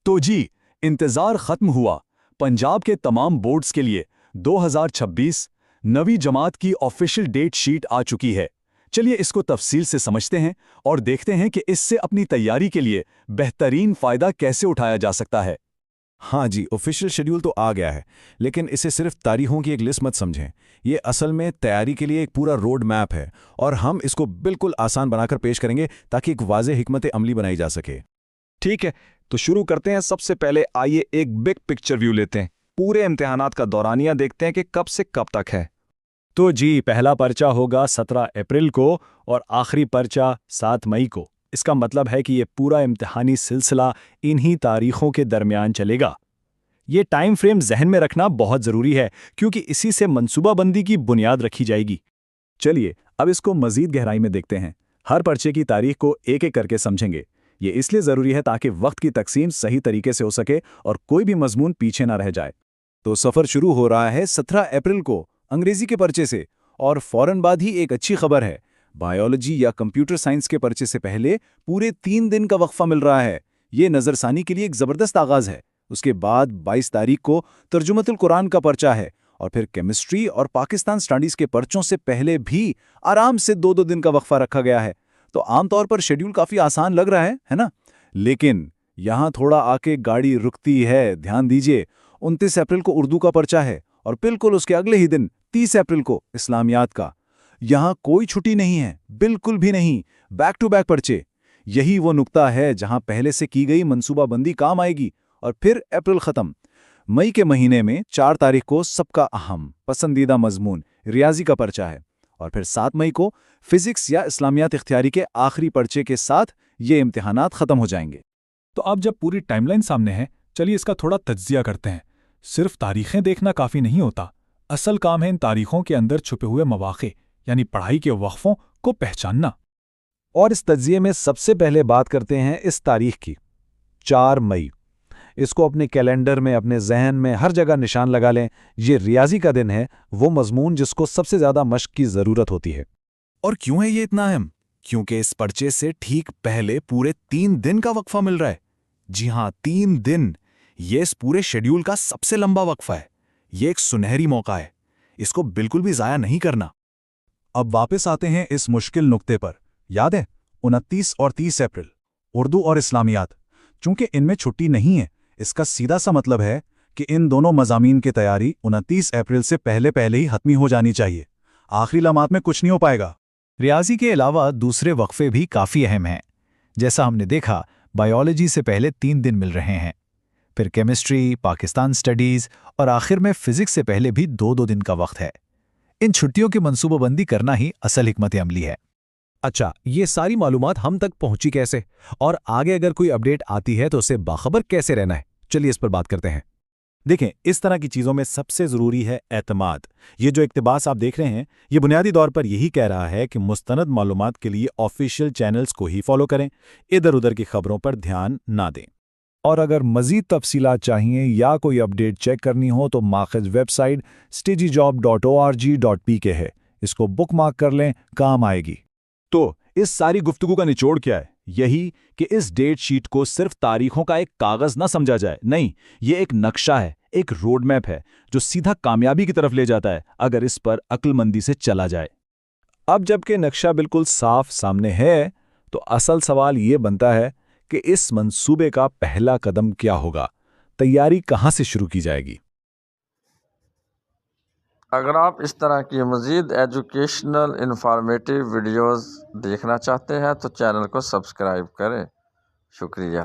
تو جی انتظار ختم ہوا. پنجاب کے تمام بورڈز کے لیے 2026 نویں جماعت کی آفیشیل ڈیٹ شیٹ آ چکی ہے. چلیے اس کو تفصیل سے سمجھتے ہیں اور دیکھتے ہیں کہ اس سے اپنی تیاری کے لیے بہترین فائدہ کیسے اٹھایا جا سکتا ہے. ہاں جی، آفیشیل شیڈیول تو آ گیا ہے، لیکن اسے صرف تاریخوں کی ایک لسٹ مت سمجھیں. یہ اصل میں تیاری کے لیے ایک پورا روڈ میپ ہے، اور ہم اس کو بالکل آسان بنا کر پیش کریں گے تاکہ ایک واضح حکمت عملی بنائی جا سکے. ٹھیک ہے، تو شروع کرتے ہیں. سب سے پہلے آئیے ایک بگ پکچر ویو لیتے ہیں. پورے امتحانات کا دورانیہ دیکھتے ہیں کہ کب سے کب تک ہے. تو جی پہلا پرچہ ہوگا 17 اپریل کو اور آخری پرچہ 7 مئی کو. اس کا مطلب ہے کہ یہ پورا امتحانی سلسلہ انہی تاریخوں کے درمیان چلے گا. یہ ٹائم فریم ذہن میں رکھنا بہت ضروری ہے کیونکہ اسی سے منصوبہ بندی کی بنیاد رکھی جائے گی. چلیے اب اس کو مزید گہرائی میں دیکھتے ہیں. ہر پرچے کی تاریخ کو ایک ایک کر کے سمجھیں گے. یہ اس لیے ضروری ہے تاکہ وقت کی تقسیم صحیح طریقے سے ہو سکے اور کوئی بھی مضمون پیچھے نہ رہ جائے. تو سفر شروع ہو رہا ہے 17 اپریل کو انگریزی کے پرچے سے، اور فوراً بعد ہی ایک اچھی خبر ہے. بایولوجی یا کمپیوٹر سائنس کے پرچے سے پہلے پورے 3 دن کا وقفہ مل رہا ہے. یہ نظر ثانی کے لیے ایک زبردست آغاز ہے. اس کے بعد 22 تاریخ کو ترجمۃ القرآن کا پرچہ ہے، اور پھر کیمسٹری اور پاکستان سٹڈیز کے پرچوں سے پہلے بھی آرام سے 2 دن کا وقفہ رکھا گیا ہے. تو عام طور پر شیڈیول کافی آسان لگ رہا ہے نا؟ لیکن یہاں تھوڑا آ کے گاڑی رکتی ہے. دھیان دیجئے، 29 اپریل کو اردو کا پرچہ ہے، اور بالکل اس کے اگلے ہی دن 30 اپریل کو اسلامیات کا. یہاں کوئی چھٹی نہیں ہے، بالکل بھی نہیں. بیک ٹو بیک پرچے. یہی وہ نقطہ ہے جہاں پہلے سے کی گئی منصوبہ بندی کام آئے گی. اور پھر اپریل ختم. مئی کے مہینے میں 4 تاریخ کو سب کا اہم پسندیدہ مضمون ریاضی کا پرچہ ہے، اور پھر 7 مئی کو فزکس یا اسلامیات اختیاری کے آخری پرچے کے ساتھ یہ امتحانات ختم ہو جائیں گے. تو اب جب پوری ٹائم لائن سامنے ہے، چلیے اس کا تھوڑا تجزیہ کرتے ہیں. صرف تاریخیں دیکھنا کافی نہیں ہوتا. اصل کام ہے ان تاریخوں کے اندر چھپے ہوئے مواقع یعنی پڑھائی کے وقفوں کو پہچاننا. اور اس تجزیے میں سب سے پہلے بات کرتے ہیں اس تاریخ کی، 4 مئی. اس کو اپنے کیلنڈر میں، اپنے ذہن میں ہر جگہ نشان لگا لیں. یہ ریاضی کا دن ہے، وہ مضمون جس کو سب سے زیادہ مشق کی ضرورت ہوتی ہے. اور کیوں ہے یہ اتنا اہم؟ کیونکہ اس پرچے سے ٹھیک پہلے پورے 3 دن کا وقفہ مل رہا ہے. جی ہاں، 3 دن. یہ اس پورے شیڈیول کا سب سے لمبا وقفہ ہے. یہ ایک سنہری موقع ہے، اس کو بالکل بھی ضائع نہیں کرنا. اب واپس آتے ہیں اس مشکل نقطے پر. یاد ہے 29 اور 30 اپریل اردو اور اسلامیات. چونکہ ان میں چھٹی نہیں ہے، اس کا سیدھا سا مطلب ہے کہ ان دونوں مضامین کی تیاری 29 اپریل سے پہلے ہی ختمی ہو جانی چاہیے. آخری لمحات میں کچھ نہیں ہو پائے گا. ریاضی کے علاوہ دوسرے وقفے بھی کافی اہم ہیں. جیسا ہم نے دیکھا، بایولوجی سے پہلے 3 دن مل رہے ہیں، پھر کیمسٹری، پاکستان سٹڈیز، اور آخر میں فزکس سے پہلے بھی 2 دن کا وقت ہے. ان چھٹیوں کی منصوبہ بندی کرنا ہی اصل حکمت عملی ہے. اچھا، یہ ساری معلومات ہم تک پہنچی کیسے؟ اور آگے اگر کوئی اپڈیٹ آتی ہے تو اسے باخبر کیسے رہنا ہے؟ چلیے اس پر بات کرتے ہیں. دیکھیں، اس طرح کی چیزوں میں سب سے ضروری ہے اعتماد. یہ جو اقتباس آپ دیکھ رہے ہیں، یہ بنیادی طور پر یہی کہہ رہا ہے کہ مستند معلومات کے لیے آفیشیل چینلز کو ہی فالو کریں، ادھر ادھر کی خبروں پر دھیان نہ دیں. اور اگر مزید تفصیلات چاہیے یا کوئی اپڈیٹ چیک کرنی ہو تو ماخذ ویب سائٹ studyjob.org.pk ہے. اس کو بک مارک کر لیں، کام آئے گی. تو اس ساری گفتگو کا نچوڑ کیا ہے؟ یہی کہ اس ڈیٹ شیٹ کو صرف تاریخوں کا ایک کاغذ نہ سمجھا جائے. نہیں، یہ ایک نقشہ ہے، ایک روڈ میپ ہے جو سیدھا کامیابی کی طرف لے جاتا ہے اگر اس پر عقل مندی سے چلا جائے. اب جب کہ نقشہ بالکل صاف سامنے ہے تو اصل سوال یہ بنتا ہے کہ اس منصوبے کا پہلا قدم کیا ہوگا؟ تیاری کہاں سے شروع کی جائے گی؟ اگر آپ اس طرح کی مزید ایجوکیشنل انفارمیٹیو ویڈیوز دیکھنا چاہتے ہیں تو چینل کو سبسکرائب کریں. شکریہ.